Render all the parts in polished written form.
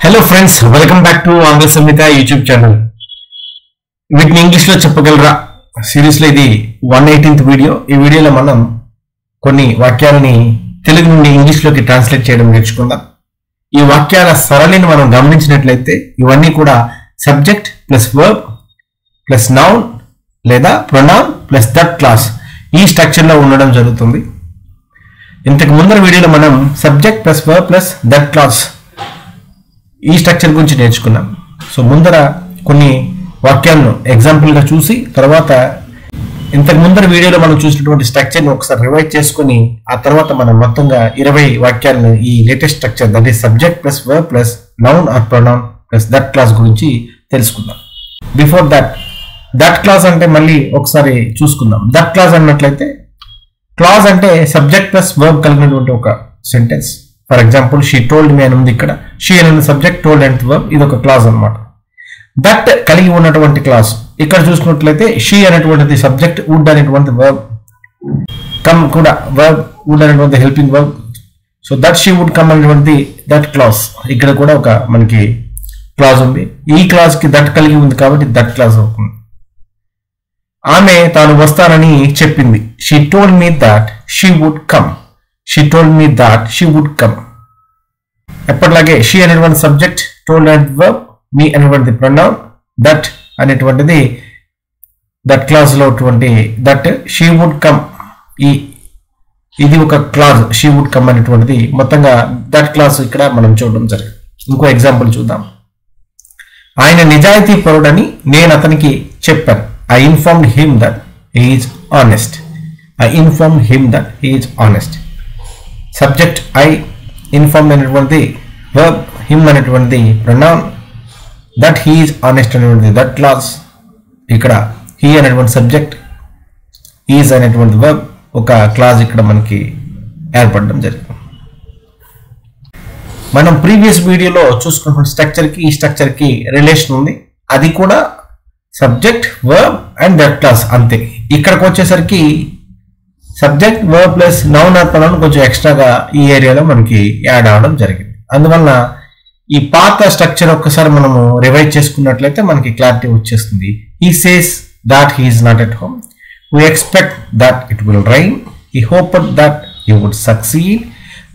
Hello friends, welcome back to Angla Samhita YouTube channel. వీటిని English లో చెప్పగలరా series లో ఇది 118th వీడియో. ఈ వీడియోలో మనం కొన్ని వాక్యాలని తెలుగు నుండి ఇంగ్లీష్ లోకి ట్రాన్స్లేట్ చేయడం నేర్చుకుందాం. ఈ వాక్యాల సరళిని మనం గమనించినట్లయితే ఇవన్నీ కూడా subject plus verb plus noun లేదా ప్రొనౌన్ ప్లస్ దట్ క్లాస్ ఈ స్ట్రక్చర్ లో ఉండడం జరుగుతుంది. ఇంతకు ముందర వీడియోలో మనం subject plus verb plus that class ఈ స్ట్రక్చర్ గురించి నేర్చుకున్నాం. సో ముందర కొన్ని వాక్యాలను ఎగ్జాంపుల్ గా చూసి తర్వాత ఇంతకు ముందర వీడియోలో మనం చూసినటువంటి స్ట్రక్చర్ ని ఒకసారి రివైజ్ చేసుకుని ఆ తర్వాత మనం మొత్తంగా 20 వాక్యాలను ఈ latest structure that is subject plus verb plus noun or pronoun plus that class గురించి తెలుసుకుందాం. బిఫోర్ దట్ క్లాస్ అంటే మళ్ళీ ఒకసారి చూసుకుందాం. దట్ క్లాస్ అన్నట్లయితే క్లాజ్ అంటే సబ్జెక్ట్ ప్లస్ వర్బ్ కలిగినటువంటి ఒక sentence. For example she told మీ అని ఉంది. ఇక్కడ షీ అనే సబ్జెక్ట్, టోల్డ్ అండ్ వర్బ్, ఇది ఒక క్లాజ్ అన్నమాట. దట్ కలిగి ఉన్నటువంటి క్లాజ్ ఇక్కడ చూసుకున్నట్లయితే షీ అనేటువంటిది సబ్జెక్ట్, వుడ్ అనేటువంటి వర్బ్, కమ్ కూడా వర్బ్, వుడ్ అనేటువంటి helping verb. So that she would come అనేటువంటి దట్ క్లాజ్ ఇక్కడ కూడా ఒక మనకి క్లాజ్ ఉంది. ఈ క్లాజ్ కి దట్ కలిగి ఉంది కాబట్టి దట్ క్లాజ్ అవుతుంది. ఆమె తాను వస్తానని చెప్పింది. She told me that she would come. She told me that she would come. ఎప్పటిలాగే షీ అనేటువంటి subject, told and verb, me అనేటువంటి ప్రొనౌన్, దట్ అనేటువంటిది దట్ క్లాజ్ లో దట్ షీ వుడ్ కమ్ ఇది ఒక క్లాజ్. షీ వుడ్ కమ్ అనేటువంటిది మొత్తంగా that clause ఇక్కడ మనం చూడడం జరిగింది. ఇంకో ఎగ్జాంపుల్ చూద్దాం. ఆయన నిజాయితీ పరుడని నేను అతనికి చెప్పాను. I informed him that he is honest. I informed him that he is honest. Subject I, informed అనేటువంటిది verb, him అనేటువంటిది pronoun, that he is honest అనేటువంటిది that clause. ఇక్కడ he అనేటువంటి subject, is అనేటువంటి verb, ఒక clause ఇక్కడ మనకి ఏర్పడడం జరిగింది. మనం ప్రీవియస్ వీడియోలో చూసుకున్న స్ట్రక్చర్ కి ఈ స్ట్రక్చర్ కి రిలేషన్ ఉంది. అది కూడా subject, verb and that class అంతే. ఇక్కడికి వచ్చేసరికి subject, verb plus noun or pronoun కొంచెం ఎక్స్ట్రాగా ఈ ఏరియాలో మనకి యాడ్ అవడం జరిగింది. అందువల్ల ఈ పాత స్ట్రక్చర్ ఒక్కసారి మనము రివైజ్ చేసుకున్నట్లయితే మనకి క్లారిటీ వచ్చేస్తుంది. He says that he is not at home. We expect that it will rain. He hoped that he would succeed.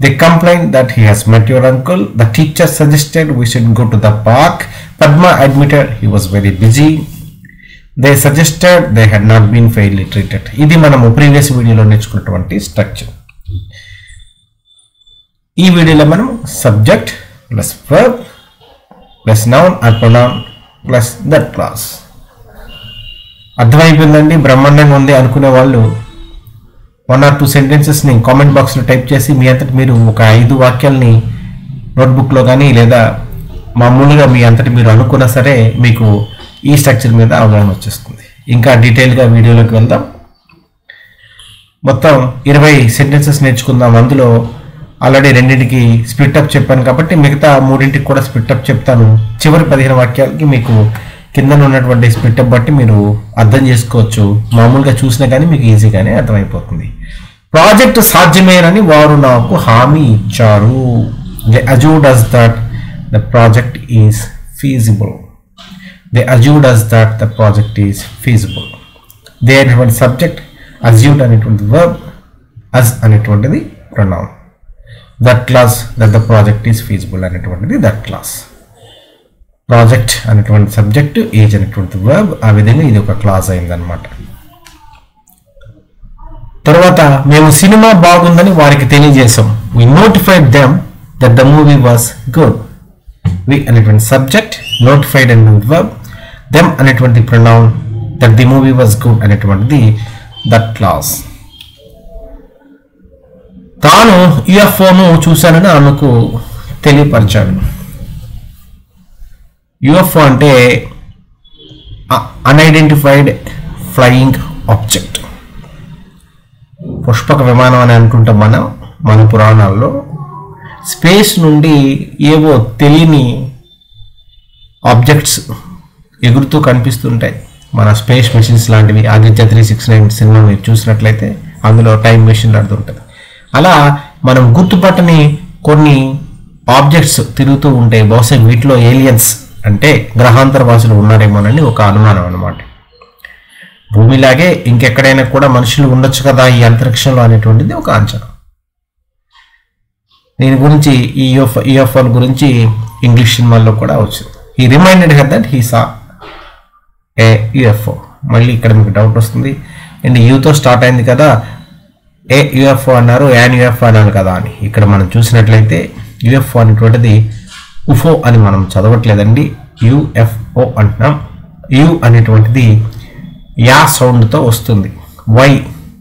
They complained that he has met your uncle. The teacher suggested we should go to the park. Padma admitted he was very busy. They suggested they had not been fairly treated. ఇది మనము previous వీడియోలో నేర్చుకున్నటువంటి structure. ఈ వీడియోలో మనం subject plus verb plus noun or pronoun plus that clause. అర్థమైపోయిందండి, బ్రహ్మాండంగా ఉంది అనుకునే వాళ్ళు 1 or 2 సెంటెన్సెస్ ని కామెంట్ బాక్స్ లో టైప్ చేసి మీ అంతటి మీరు ఒక 5 వాక్యాలని నోట్బుక్ లో కానీ లేదా మామూలుగా మీ అంతటి మీరు అనుకున్నా సరే మీకు ఈ స్ట్రక్చర్ మీద అవగాహన వచ్చేస్తుంది. ఇంకా డీటెయిల్ గా వీడియోలోకి వెళ్దాం. మొత్తం 20 సెంటెన్సెస్ నేర్చుకుందాం. అందులో ఆల్రెడీ 2కి స్ప్లిట్ అప్ చెప్పాను కాబట్టి మిగతా 3కి కూడా స్ప్లిట్ అప్ చెప్తాను. చివరి 15 వాక్యాలకి మీకు కింద ఉన్నటువంటి స్ప్లిట్ అప్ బట్టి మీరు అర్థం చేసుకోవచ్చు. మామూలుగా చూసినా కానీ మీకు ఈజీగానే అర్థమైపోతుంది. ప్రాజెక్ట్ సాధ్యమేనని వారు నాకు హామీ ఇచ్చారు. They assured us that the project is feasible. They assured us that the project is feasible. They అనేటువంటి సబ్జెక్ట్, assured అనేటువంటి verb, as అనేటువంటిది pronoun. That clause that the project is feasible అనేటువంటిది that clause. ప్రాజెక్ట్ అనేటువంటి subject, age అనేటువంటి verb, ఆ విధంగా ఇది ఒక క్లాజ్ అయిందనమాట. తర్వాత మేము సినిమా బాగుందని వారికి తెలియజేసాం. We notified them that the movie was good. We అనేటువంటి సబ్జెక్ట్, నోటిఫైడ్ అనేటువంటి వర్బ్, దెమ్ అనేటువంటి pronoun, that the movie was good అనేటువంటిది దట్ క్లాజ్. తాను యుఎఫ్ఓను చూశానని ఆమెకు తెలియపరిచాడు. యుఎఫ్ఓ అంటే అన్ఐడెంటిఫైడ్ ఫ్లయింగ్ ఆబ్జెక్ట్. పుష్పక విమానం అని అనుకుంటాం మన పురాణాల్లో. స్పేస్ నుండి ఏవో తెలియని ఆబ్జెక్ట్స్ ఎగురుతూ కనిపిస్తుంటాయి. మన స్పేస్ మిషన్స్ లాంటివి. ఆదిత్య 369 సినిమా మీరు చూసినట్లయితే అందులో టైం మిషన్ లాంటిది ఉంటుంది. అలా మనం గుర్తుపట్టని కొన్ని ఆబ్జెక్ట్స్ తిరుగుతూ ఉంటాయి, బహుశా వీటిలో ఏలియన్స్ అంటే గ్రహాంతర వాసులు ఉన్నారేమోనని ఒక అనుమానం అన్నమాట. భూమిలాగే ఇంకెక్కడైనా కూడా మనుషులు ఉండొచ్చు కదా ఈ అంతరిక్షంలో అనేటువంటిది ఒక అంచనా. దీని గురించి ఈ యూఎఫ్ఓల గురించి ఇంగ్లీష్ సినిమాల్లో కూడా వచ్చింది. He reminded her that he saw a UFO. మళ్ళీ ఇక్కడ మీకు డౌట్ వస్తుంది, అండ్ యూతో స్టార్ట్ అయింది కదా, ఏ యూఎఫ్ఓ అన్నారు, యాన్ యూఎఫ్ఓ అన్నారు కదా అని. ఇక్కడ మనం చూసినట్లయితే యూఎఫ్ఓ అనేటువంటిది ఉఫో అని మనం చదవట్లేదండి, యూఎఫ్ఓ అంటున్నాం. యు అనేటువంటిది యా సౌండ్తో వస్తుంది. వై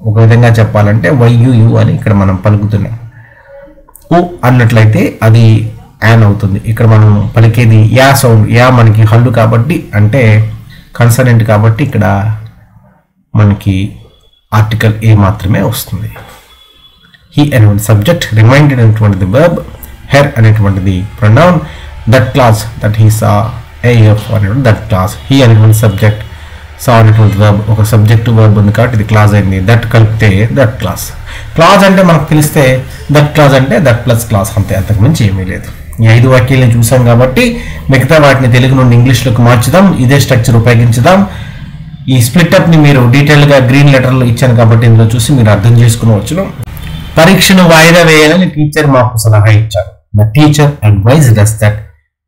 ఒక విధంగా చెప్పాలంటే వైయు అని ఇక్కడ మనం పలుకుతున్నాం. ఉ అన్నట్లయితే అది యాన్ అవుతుంది. ఇక్కడ మనం పలికేది యా సౌండ్. యా మనకి హల్లు కాబట్టి, అంటే కన్సనెంట్ కాబట్టి ఇక్కడ మనకి ఆర్టికల్ ఏ మాత్రమే వస్తుంది. హీ అనేటువంటి సబ్జెక్ట్, రిమైండెడ్ అనేటువంటిది వర్బ్, హెర్ అనేటువంటిది pronoun, that class that he saw AF అనేటువంటి దట్ క్లాస్. హీ అనేటువంటి సబ్జెక్ట్, సా అనేటువంటి వర్బ్, ఒక సబ్జెక్టు వర్బ్ ఉంది కాబట్టి ఇది క్లాస్ అయింది. దట్ కలిపితే దట్ క్లాస్. క్లాస్ అంటే మనకు తెలిస్తే దట్ క్లాస్ అంటే దట్ ప్లస్ క్లాస్, అంతే, అంతకుమించి ఏమీ లేదు. ఈ 5 వాక్యాలను చూసాం కాబట్టి మిగతా వాటిని తెలుగు నుండి ఇంగ్లీష్లోకి మార్చుదాం, ఇదే స్ట్రక్చర్ ఉపయోగించుదాం. ఈ స్ప్లిట్అప్ని మీరు డీటెయిల్గా గ్రీన్ లెటర్లో ఇచ్చాను కాబట్టి ఇందులో చూసి మీరు అర్థం చేసుకునవచ్చును. పరీక్షను వాయిదా వేయాలని టీచర్ మాకు సలహా ఇచ్చారు. The teacher advised us that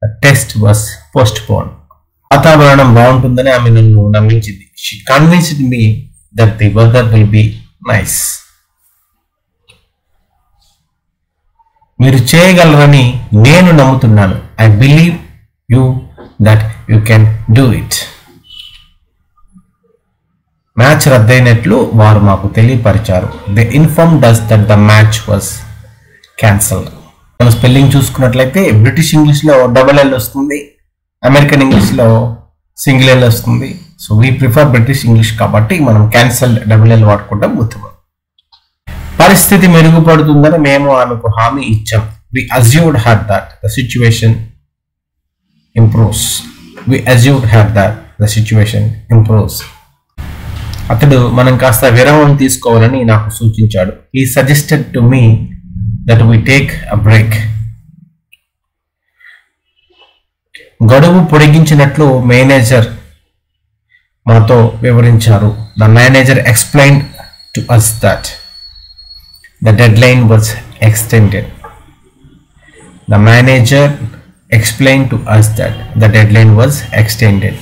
the test was postponed. వాతావరణం బాగుంటుందని ఆమె నన్ను నమ్మించింది. She convinced me that the weather will be nice. మీరు చేయగలరని నేను నమ్ముతున్నాను. I believe you that you can do it. Match రద్దయినట్లు వారు మాకు తెలియపరిచారు. They informed us that the match was cancelled. మనం స్పెల్లింగ్ చూసుకున్నట్లయితే బ్రిటిష్ ఇంగ్లీష్లో డబుల్ ఎల్ వస్తుంది, అమెరికన్ ఇంగ్లీష్లో సింగిల్ ఎల్ వస్తుంది. So we prefer British English కాబట్టి మనం క్యాన్సల్డ్ డబుల్ ఎల్ వాడుకుంటాం ఉత్తమం. పరిస్థితి మెరుగుపడుతుందని మేము ఆమెకు హామీ ఇచ్చాం. We assured her that the situation improves. We assured her that the situation improves. అతడు మనం కాస్త విరామం తీసుకోవాలని నాకు సూచించాడు. He suggested to me that we take a break. గడువు పొడిగించినట్లు మేనేజర్ మాతో వివరించారు. The manager explained to us that the deadline was extended. The manager explained to us that the deadline was extended.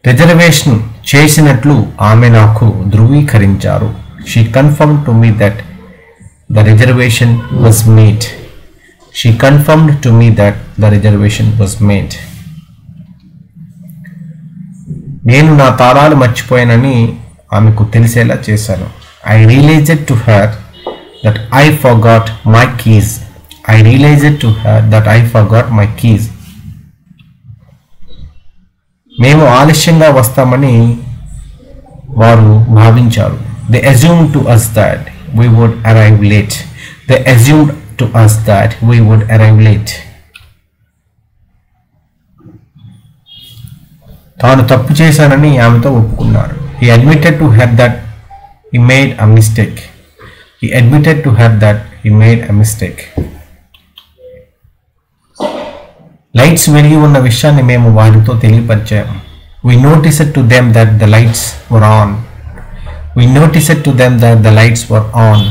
Reservation చేసినట్లు ఆమె నాకు ధృవీకరించారు. She confirmed to me that the reservation was made. She confirmed to me that the reservation was made. నేను నా తాళాలు మర్చిపోయానని ఆమెకు తెలిసేలా చేశాను. I realized to her that I forgot my keys. I realized to her that I forgot my keys. మేము ఆలస్యంగా వస్తామని వారు భావించారు. They assumed to us that we would arrive late. They assumed to us that we would arrive late. తాను తప్పు చేశానని ఆమెతో ఒప్పుకున్నారు. He admitted to her that he made a mistake. He admitted to her that he made a mistake. Lights వెలిగి ఉన్న విషయాన్ని మేము వారితో తెలియపరిచాము. We noticed to them that the lights were on. We noticed to them that the lights were on.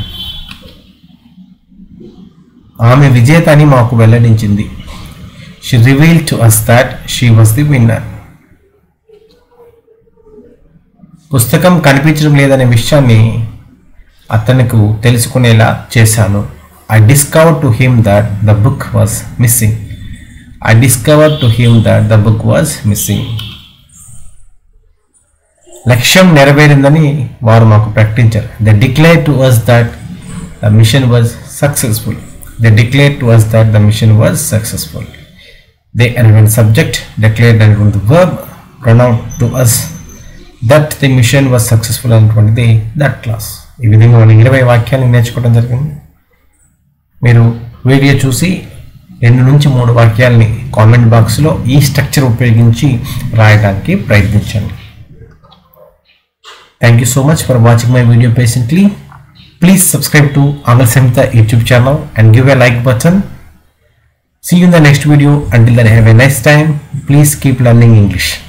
ఆమె విజేత అని మాకు వెల్లడించింది. She revealed to us that she was the winner. పుస్తకం కనిపించడం లేదనే విషయాన్ని అతనికి తెలుసుకునేలా చేశాను. I discovered to him that the book was missing. I discovered to him that the book was missing. లక్ష్యం నెరవేరిందని వారు మాకు ప్రకటించారు. They declared to us that the mission was successful. They declared to us that the mission was successful. They and subject declared and the verb pronoun to us that the mission was successful and that class. ఈ విధంగా మనం 20 వాక్యాలు నేర్చుకోవడం జరిగింది. మీరు video చూసి 2 నుంచి 3 వాక్యాలని comment బాక్స్లో ఈ స్ట్రక్చర్ ఉపయోగించి రాయడానికి ప్రయత్నించండి. Thank you so much for watching my video patiently. Please subscribe to Angal Samhita YouTube channel and give a like button. See you in the next video. Until then, have a nice time. Please keep learning English.